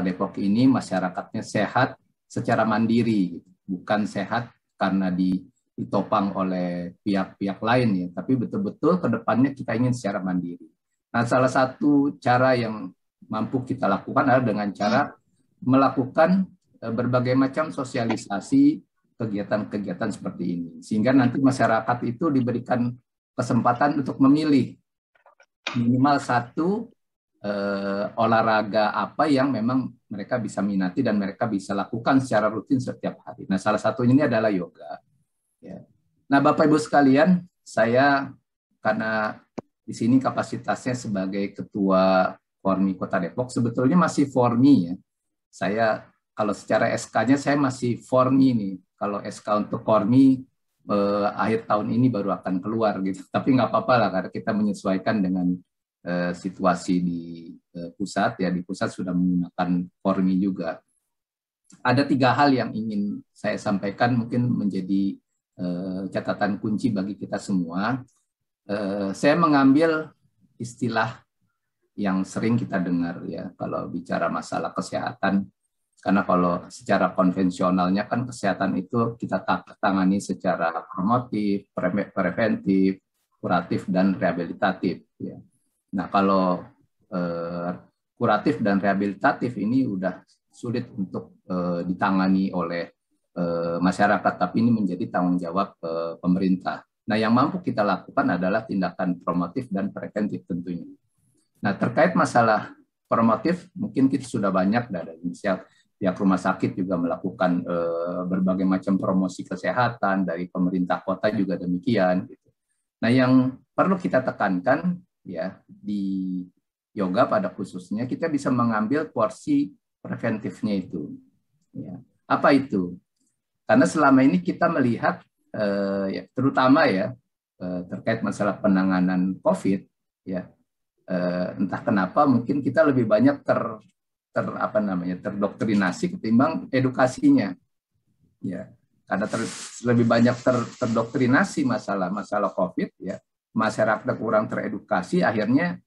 Depok ini masyarakatnya sehat secara mandiri, gitu. Bukan sehat karena ditopang oleh pihak-pihak lain ya, tapi betul-betul ke depannya kita ingin secara mandiri. Nah, salah satu cara yang mampu kita lakukan adalah dengan cara melakukan berbagai macam sosialisasi kegiatan-kegiatan seperti ini, sehingga nanti masyarakat itu diberikan kesempatan untuk memilih minimal satu olahraga apa yang memang mereka bisa minati dan mereka bisa lakukan secara rutin setiap hari. Nah, salah satunya ini adalah yoga. Ya. Nah, Bapak Ibu sekalian, saya karena di sini kapasitasnya sebagai Ketua Formi Kota Depok, sebetulnya masih Formi ya. Saya kalau secara SK-nya saya masih Formi nih. Kalau SK untuk Formi akhir tahun ini baru akan keluar gitu. Tapi nggak apa-apa lah karena kita menyesuaikan dengan situasi di pusat ya, di pusat sudah menggunakan Formi juga. Ada 3 hal yang ingin saya sampaikan mungkin menjadi catatan kunci bagi kita semua. Saya mengambil istilah yang sering kita dengar ya kalau bicara masalah kesehatan, karena kalau secara konvensionalnya kan kesehatan itu kita tangani secara promotif, preventif, kuratif dan rehabilitatif ya. Nah, kalau kuratif dan rehabilitatif ini udah sulit untuk ditangani oleh masyarakat, tapi ini menjadi tanggung jawab pemerintah. Nah, yang mampu kita lakukan adalah tindakan promotif dan preventif tentunya. Nah, terkait masalah promotif, mungkin kita sudah banyak dari pihak rumah sakit juga melakukan berbagai macam promosi kesehatan, dari pemerintah kota juga demikian. Gitu. Nah, yang perlu kita tekankan ya di yoga pada khususnya kita bisa mengambil porsi preventifnya itu. Ya. Apa itu? Karena selama ini kita melihat ya, terutama ya terkait masalah penanganan COVID ya entah kenapa mungkin kita lebih banyak terdoktrinasi ketimbang edukasinya ya. Karena lebih banyak terdoktrinasi masalah COVID ya, masyarakat kurang teredukasi, akhirnya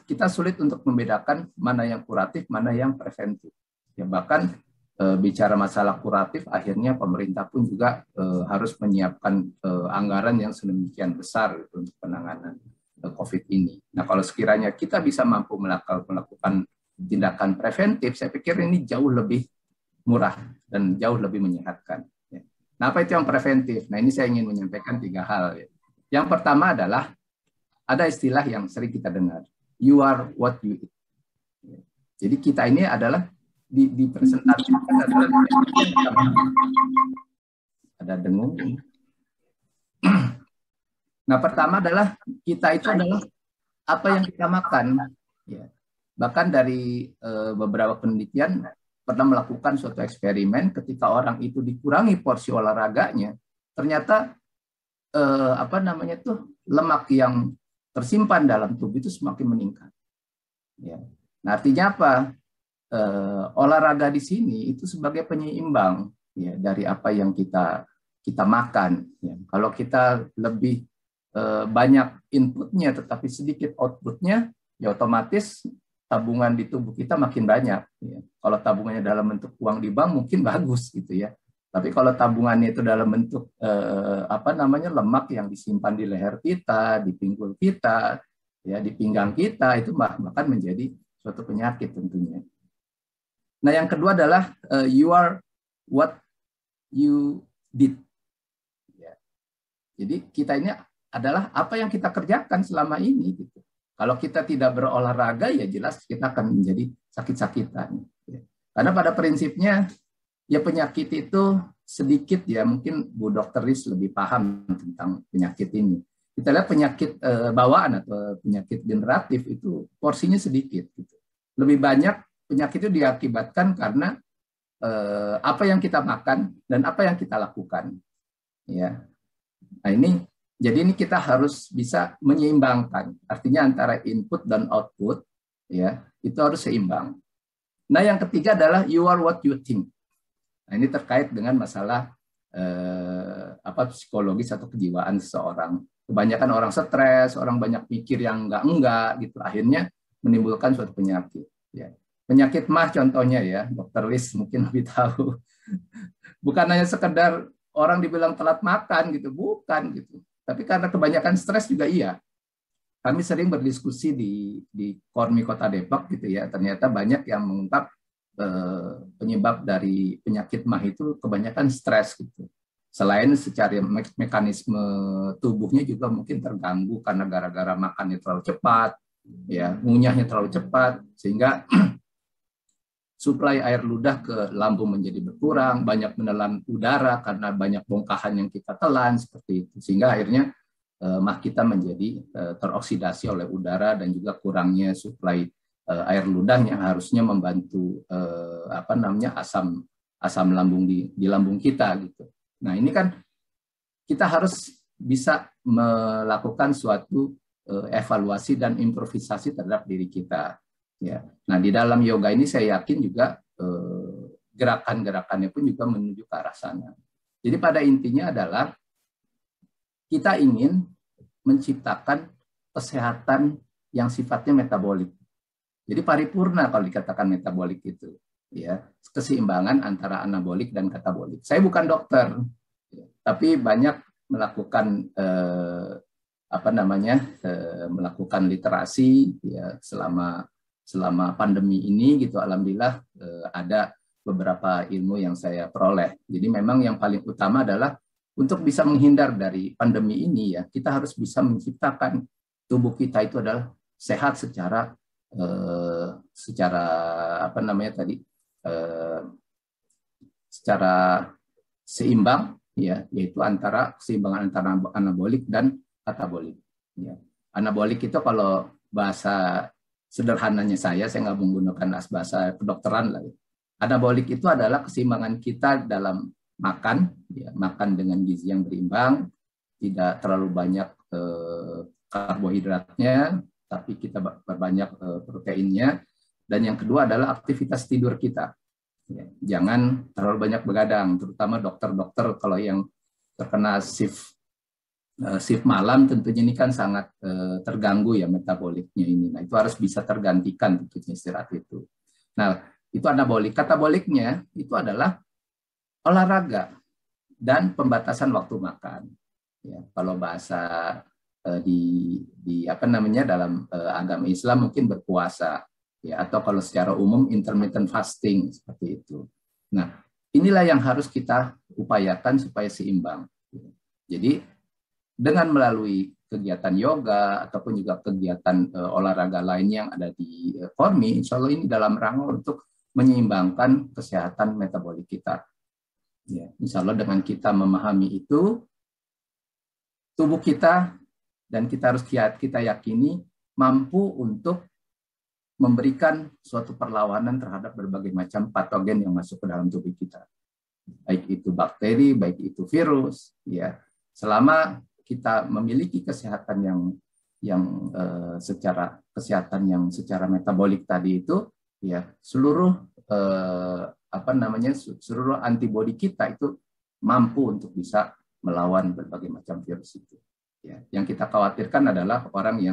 kita sulit untuk membedakan mana yang kuratif, mana yang preventif. Ya, bahkan bicara masalah kuratif, akhirnya pemerintah pun juga harus menyiapkan anggaran yang sedemikian besar gitu, untuk penanganan COVID ini. Nah, kalau sekiranya kita bisa mampu melakukan tindakan preventif, saya pikir ini jauh lebih murah dan jauh lebih menyehatkan. Ya. Nah, apa itu yang preventif? Nah, ini saya ingin menyampaikan 3 hal. Ya. Yang pertama adalah ada istilah yang sering kita dengar, you are what you eat. Ya. Jadi kita ini adalah dipresentasikan adalah ada dengung. Nah, pertama adalah kita itu adalah apa yang kita makan. Ya. Bahkan dari beberapa penelitian pernah melakukan suatu eksperimen ketika orang itu dikurangi porsi olahraganya, ternyata lemak yang tersimpan dalam tubuh itu semakin meningkat. Ya. Nah, artinya apa? Olahraga di sini itu sebagai penyeimbang ya dari apa yang kita makan. Ya. Kalau kita lebih banyak inputnya tetapi sedikit outputnya, ya otomatis tabungan di tubuh kita makin banyak. Ya. Kalau tabungannya dalam bentuk uang di bank mungkin bagus gitu ya. Tapi kalau tabungannya itu dalam bentuk lemak yang disimpan di leher kita, di pinggul kita, ya di pinggang kita, itu bahkan menjadi suatu penyakit tentunya. Nah, yang kedua adalah you are what you did. Ya. Jadi kita ini adalah apa yang kita kerjakan selama ini. Gitu. Kalau kita tidak berolahraga, ya jelas kita akan menjadi sakit-sakitan. Ya. Karena pada prinsipnya, ya penyakit itu sedikit ya, mungkin Bu Dr. Riz lebih paham tentang penyakit ini. Kita lihat penyakit bawaan atau penyakit generatif itu porsinya sedikit. Gitu. Lebih banyak penyakit itu diakibatkan karena apa yang kita makan dan apa yang kita lakukan. Ya. Nah, jadi ini kita harus bisa menyeimbangkan. Artinya antara input dan output ya, itu harus seimbang. Nah, yang ketiga adalah you are what you think. Nah, ini terkait dengan masalah psikologis atau kejiwaan seseorang. Kebanyakan orang stres, orang banyak mikir yang enggak gitu, akhirnya menimbulkan suatu penyakit. Ya. Penyakit mah contohnya ya, Dokter Wis mungkin lebih tahu. Bukan hanya sekedar orang dibilang telat makan gitu, bukan gitu. Tapi karena kebanyakan stres juga iya. Kami sering berdiskusi di Kormi Kota Depok gitu ya. Ternyata banyak yang mengungkap penyebab dari penyakit mah itu kebanyakan stres gitu. Selain secara mekanisme tubuhnya juga mungkin terganggu karena gara-gara makannya terlalu cepat, ya ngunyahnya terlalu cepat, sehingga suplai air ludah ke lambung menjadi berkurang, banyak menelan udara karena banyak bongkahan yang kita telan seperti itu, sehingga akhirnya mah kita menjadi teroksidasi oleh udara dan juga kurangnya suplai air ludah yang harusnya membantu asam lambung di lambung kita gitu. Nah ini kan kita harus bisa melakukan suatu evaluasi dan improvisasi terhadap diri kita. Ya. Nah, di dalam yoga ini saya yakin juga gerakan-gerakannya pun juga menuju ke arah sana. Jadi pada intinya adalah kita ingin menciptakan kesehatan yang sifatnya metabolik. Jadi paripurna kalau dikatakan metabolik itu, ya keseimbangan antara anabolik dan katabolik. Saya bukan dokter, tapi banyak melakukan melakukan literasi ya selama pandemi ini gitu. Alhamdulillah ada beberapa ilmu yang saya peroleh. Jadi memang yang paling utama adalah untuk bisa menghindar dari pandemi ini ya, kita harus bisa menciptakan tubuh kita itu adalah sehat secara secara seimbang ya, yaitu antara keseimbangan antara anabolik dan katabolik. Ya. Anabolik itu kalau bahasa sederhananya saya nggak menggunakan bahasa kedokteran lah. Anabolik itu adalah keseimbangan kita dalam makan, ya, makan dengan gizi yang berimbang, tidak terlalu banyak karbohidratnya, tapi kita berbanyak proteinnya. Dan yang kedua adalah aktivitas tidur kita. Ya, jangan terlalu banyak begadang, terutama dokter-dokter kalau yang terkena shift malam tentunya ini kan sangat terganggu ya metaboliknya ini. Nah, itu harus bisa tergantikan tentunya istirahat itu. Nah, itu anabolik. Kataboliknya itu adalah olahraga dan pembatasan waktu makan. Ya, kalau bahasa dalam agama Islam mungkin berpuasa, ya, atau kalau secara umum intermittent fasting seperti itu. Nah, inilah yang harus kita upayakan supaya seimbang. Jadi dengan melalui kegiatan yoga ataupun juga kegiatan olahraga lain yang ada di Kormi, insya Allah ini dalam rangka untuk menyeimbangkan kesehatan metabolik kita. Ya, insya Allah dengan kita memahami itu, tubuh kita dan kita harus kita yakini mampu untuk memberikan suatu perlawanan terhadap berbagai macam patogen yang masuk ke dalam tubuh kita, baik itu bakteri, baik itu virus, ya. Selama kita memiliki kesehatan yang secara metabolik tadi itu, ya seluruh seluruh antibodi kita itu mampu untuk bisa melawan berbagai macam virus itu. Ya, yang kita khawatirkan adalah orang yang